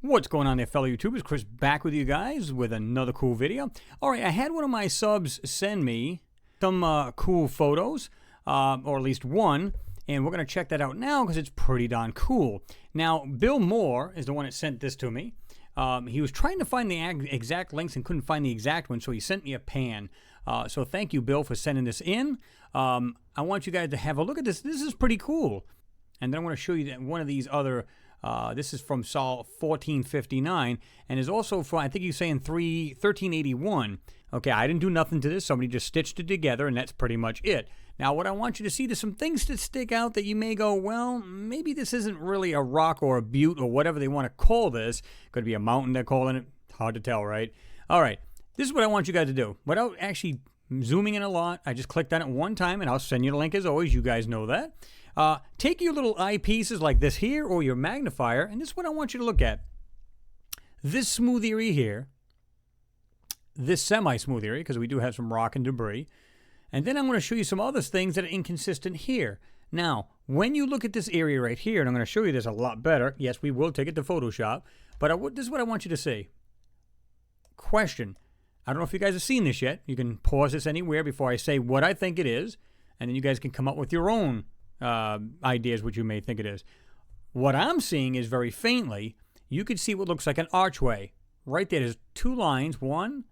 What's going on there, fellow YouTubers? Chris back with you guys with another cool video. All right, I had one of my subs send me some cool photos, or at least one, and we're going to check that out now because it's pretty darn cool. Now, Bill Moore is the one that sent this to me. He was trying to find the exact links and couldn't find the exact one, so he sent me a pan. So thank you, Bill, for sending this in. I want you guys to have a look at this. This is pretty cool. And then I want to show you that one of these other... this is from Sol 1459, and is also from, I think he's saying 1381. Okay, I didn't do nothing to this. Somebody just stitched it together, and that's pretty much it. Now, what I want you to see, there's some things that stick out that you may go, well, maybe this isn't really a rock or a butte or whatever they want to call this. Could be a mountain they're calling it. Hard to tell, right? All right, this is what I want you guys to do. Without actually zooming in a lot, I just clicked on it one time, and I'll send you the link as always. You guys know that. Take your little eyepieces like this here or your magnifier, and this is what I want you to look at. This smooth area here, this semi-smooth area, because we do have some rock and debris, and then I'm going to show you some other things that are inconsistent here. Now, when you look at this area right here, and I'm going to show you this a lot better, yes, we will take it to Photoshop, but this is what I want you to see. Question. I don't know if you guys have seen this yet. You can pause this anywhere before I say what I think it is, and then you guys can come up with your own ideas what you may think it is. What I'm seeing is very faintly, you can see what looks like an archway. Right there, there's two lines, 1,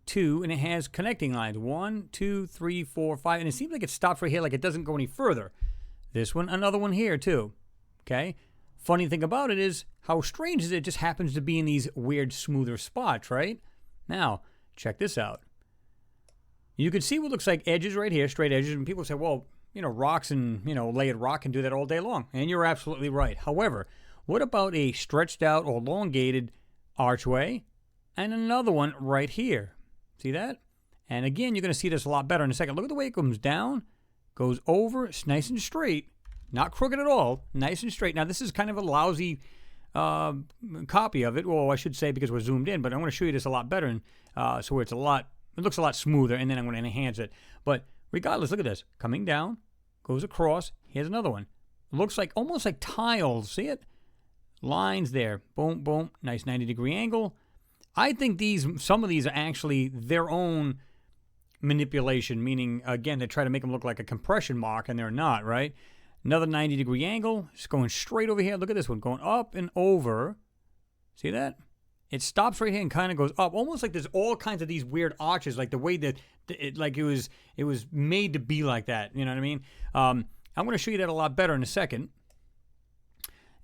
2, and it has connecting lines. 1, 2, 3, 4, 5, and it seems like it stops right here, like it doesn't go any further. This one, another one here too. Okay? Funny thing about it is, how strange is it? It just happens to be in these weird, smoother spots, right? Now, check this out. You can see what looks like edges right here, straight edges, and people say, well, you know, rocks and, you know, layered rock can do that all day long. And you're absolutely right. However, what about a stretched out or elongated archway and another one right here? See that? And again, you're going to see this a lot better in a second. Look at the way it comes down, goes over, it's nice and straight, not crooked at all, nice and straight. Now, this is kind of a lousy copy of it, well, I should say because we're zoomed in, but I'm going to show you this a lot better, and so it's it looks a lot smoother, and then I'm going to enhance it. But regardless, look at this. Coming down, goes across. Here's another one. Looks like almost like tiles. See it? Lines there. Boom, boom. Nice 90-degree angle. I think some of these are actually their own manipulation, meaning, again, they try to make them look like a compression mark, and they're not, right? Another 90-degree angle. Just going straight over here. Look at this one. Going up and over. See that? It stops right here and kind of goes up, almost like there's all kinds of these weird arches, like the way that it was made to be like that. You know what I mean? I'm going to show you that a lot better in a second.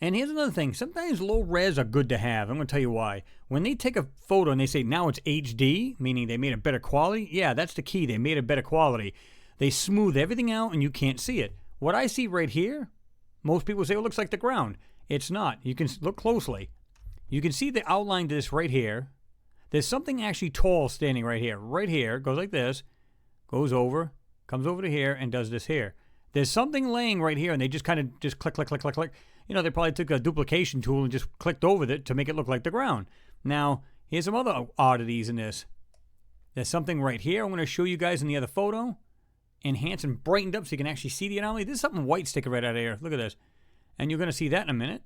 And here's another thing. Sometimes low res are good to have. I'm going to tell you why. When they take a photo and they say now it's HD, meaning they made a better quality, yeah, that's the key. They made a better quality. They smooth everything out and you can't see it. What I see right here, most people say it looks like the ground. It's not. You can look closely. You can see the outline to this right here. There's something actually tall standing right here. Right here. Goes like this. Goes over. Comes over to here and does this here. There's something laying right here and they just kind of just click, click, click, click, click. You know, they probably took a duplication tool and just clicked over it to make it look like the ground. Now, here's some other oddities in this. There's something right here I'm going to show you guys in the other photo. Enhanced and brightened up so you can actually see the anomaly. There's something white sticking right out of here. Look at this. And you're going to see that in a minute.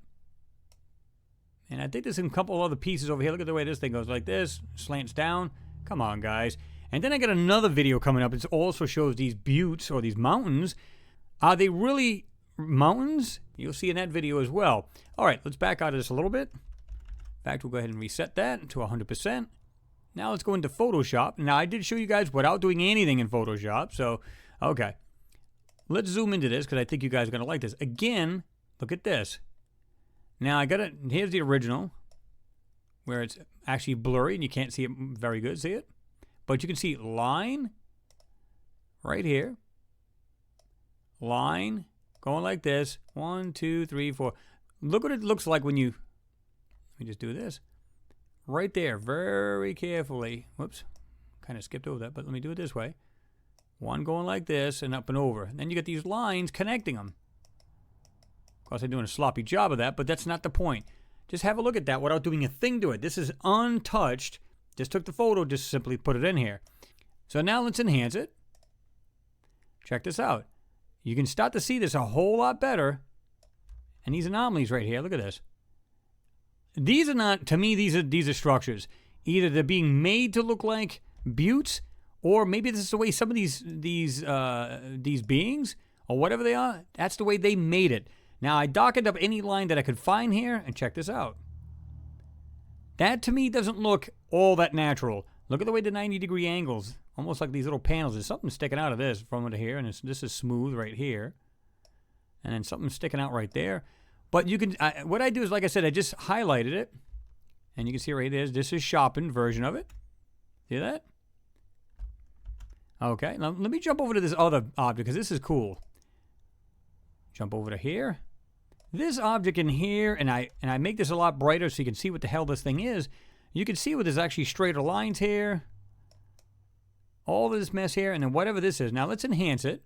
And I think there's a couple other pieces over here. Look at the way this thing goes like this. Slants down. Come on, guys. And then I got another video coming up. It also shows these buttes or these mountains. Are they really mountains? You'll see in that video as well. All right, let's back out of this a little bit. In fact, we'll go ahead and reset that to 100%. Now let's go into Photoshop. Now, I did show you guys without doing anything in Photoshop. So, okay. Let's zoom into this because I think you guys are going to like this. Again, look at this. Now, here's the original, where it's actually blurry and you can't see it very good. See it? But you can see line right here. Line going like this. 1, 2, 3, 4. Look what it looks like when you... Let me just do this. Right there, very carefully. Whoops. Kind of skipped over that, but let me do it this way. One going like this and up and over. And then you get these lines connecting them. Of course, I'm doing a sloppy job of that, but that's not the point. Just have a look at that without doing a thing to it. This is untouched. Just took the photo, just simply put it in here. So now let's enhance it. Check this out. You can start to see this a whole lot better. And these anomalies right here, look at this. these are not, to me, these are structures. Either they're being made to look like buttes, or maybe this is the way some of these beings, or whatever they are, that's the way they made it. Now, I docketed up any line that I could find here, and check this out. That, to me, doesn't look all that natural. Look at the way the 90-degree angles, almost like these little panels. There's something sticking out of this from under here, and this is smooth right here. And then something sticking out right there. But you can, what I do is, like I said, I just highlighted it. And you can see right there, this is sharpened version of it. See that? Okay, now let me jump over to this other object, because this is cool. Jump over to here. This object in here, and I make this a lot brighter so you can see what the hell this thing is. You can see where there's actually straighter lines here. All this mess here, and then whatever this is. Now let's enhance it.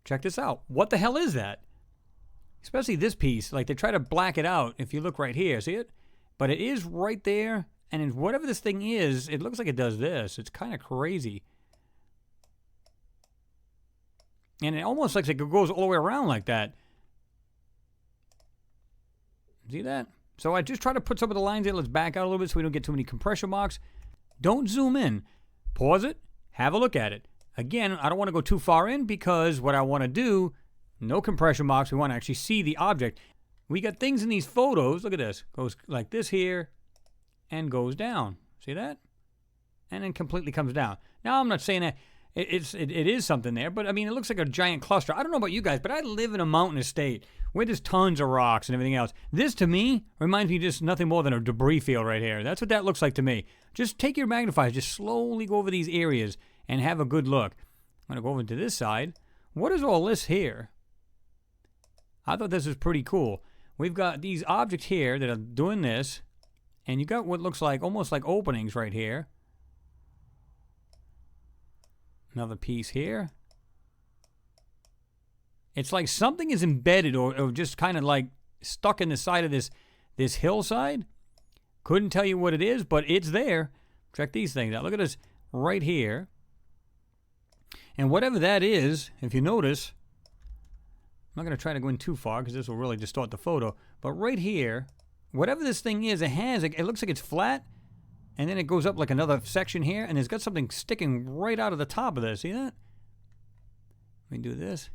Check this out. What the hell is that? Especially this piece. Like, they try to black it out if you look right here. See it? But it is right there. And whatever this thing is, it looks like it does this. It's kind of crazy. And it almost looks like it goes all the way around like that. See that? So I just try to put some of the lines in. Let's back out a little bit so we don't get too many compression marks. Don't zoom in. Pause it. Have a look at it. Again, I don't want to go too far in because what I want to do, no compression marks. We want to actually see the object. We got things in these photos. Look at this. Goes like this here and goes down. See that? And then completely comes down. Now, I'm not saying that it is something there, but I mean, it looks like a giant cluster. I don't know about you guys, but I live in a mountainous state where there's tons of rocks and everything else. This, to me, reminds me just nothing more than a debris field right here. That's what that looks like to me. Just take your magnifiers, just slowly go over these areas and have a good look. I'm going to go over to this side. What is all this here? I thought this was pretty cool. We've got these objects here that are doing this, and you got what looks like almost like openings right here. Another piece here. It's like something is embedded or just kind of like stuck in the side of this hillside. Couldn't tell you what it is, but it's there. Check these things out. Look at this right here. And whatever that is, if you notice, I'm not going to try to go in too far because this will really distort the photo. But right here, whatever this thing is, it looks like it's flat. And then it goes up like another section here, and it's got something sticking right out of the top of this. See that? Let me do this.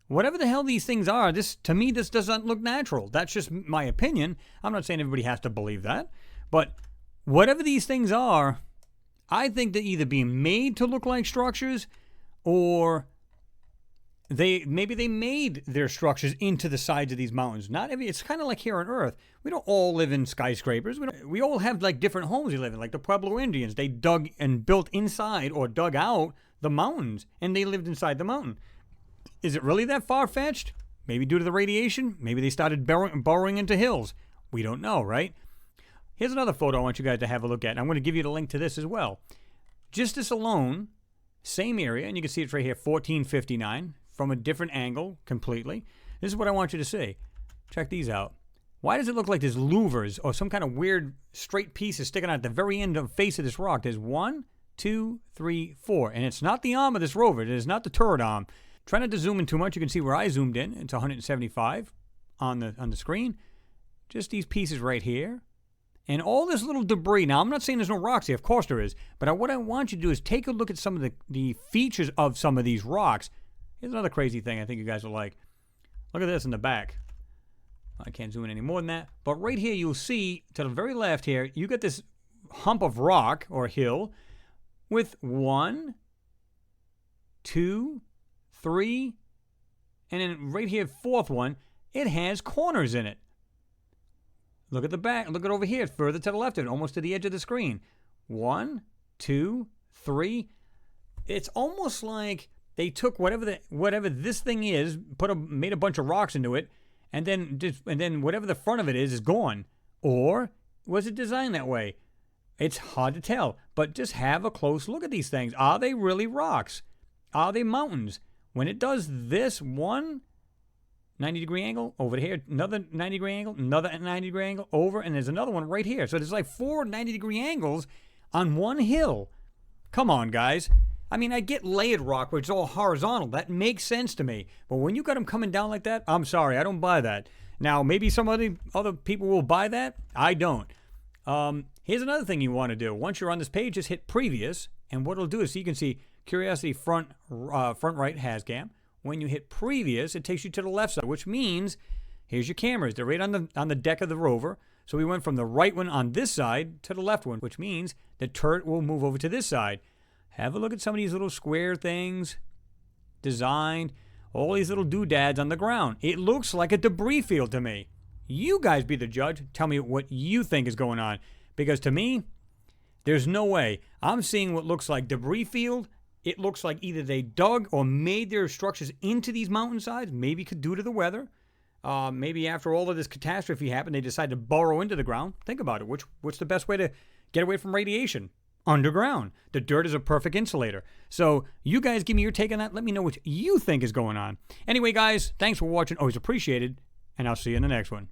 Whatever the hell these things are, to me, this doesn't look natural. That's just my opinion. I'm not saying everybody has to believe that. But whatever these things are, I think they're either being made to look like structures, or maybe they made their structures into the sides of these mountains. It's kind of like here on Earth. We don't all live in skyscrapers. We all have like different homes we live in, like the Pueblo Indians. They dug and built inside or dug out the mountains, and they lived inside the mountain. Is it really that far-fetched? Maybe due to the radiation? Maybe they started burrowing into hills. We don't know, right? Here's another photo I want you guys to have a look at, and I'm going to give you the link to this as well. Just this alone, same area, and you can see it's right here, 1459. From a different angle completely. This is what I want you to see. Check these out. Why does it look like there's louvers or some kind of weird straight pieces sticking out at the very end of the face of this rock? There's 1, 2, 3, 4. And it's not the arm of this rover. It is not the turret arm. Try not to zoom in too much. You can see where I zoomed in. It's 175 on the screen. Just these pieces right here. And all this little debris. Now, I'm not saying there's no rocks here. Of course there is. But what I want you to do is take a look at some of the features of some of these rocks. Here's another crazy thing I think you guys will like. Look at this in the back. I can't zoom in any more than that. But right here, you'll see to the very left here, you got this hump of rock or hill with 1, 2, 3, and then right here, fourth one, it has corners in it. Look at the back. Look at over here, further to the left, and almost to the edge of the screen. 1, 2, 3. It's almost like they took whatever this thing is, made a bunch of rocks into it, and then whatever the front of it is gone. Or was it designed that way? It's hard to tell, but just have a close look at these things. Are they really rocks? Are they mountains? When it does this 1 90-degree angle over here, another 90-degree angle, another 90-degree angle over, and there's another one right here. So there's like 4 90-degree angles on one hill. Come on, guys. I mean, I get layered rock where it's all horizontal. That makes sense to me. But when you got them coming down like that, I'm sorry, I don't buy that. Now, maybe some other people will buy that. I don't. Here's another thing you want to do. Once you're on this page, just hit previous, and what it'll do is, so you can see Curiosity front right has cam. When you hit previous, it takes you to the left side, which means here's your cameras. They're right on the deck of the rover. So we went from the right one on this side to the left one, which means the turret will move over to this side. Have a look at some of these little square things designed, all these little doodads on the ground. It looks like a debris field to me. You guys be the judge. Tell me what you think is going on. Because to me, there's no way. I'm seeing what looks like debris field. It looks like either they dug or made their structures into these mountainsides, maybe due to the weather. Maybe after all of this catastrophe happened, they decided to burrow into the ground. Think about it. What's the best way to get away from radiation? Underground. The dirt is a perfect insulator. So you guys give me your take on that. Let me know what you think is going on. Anyway, guys, thanks for watching. Always appreciated. And I'll see you in the next one.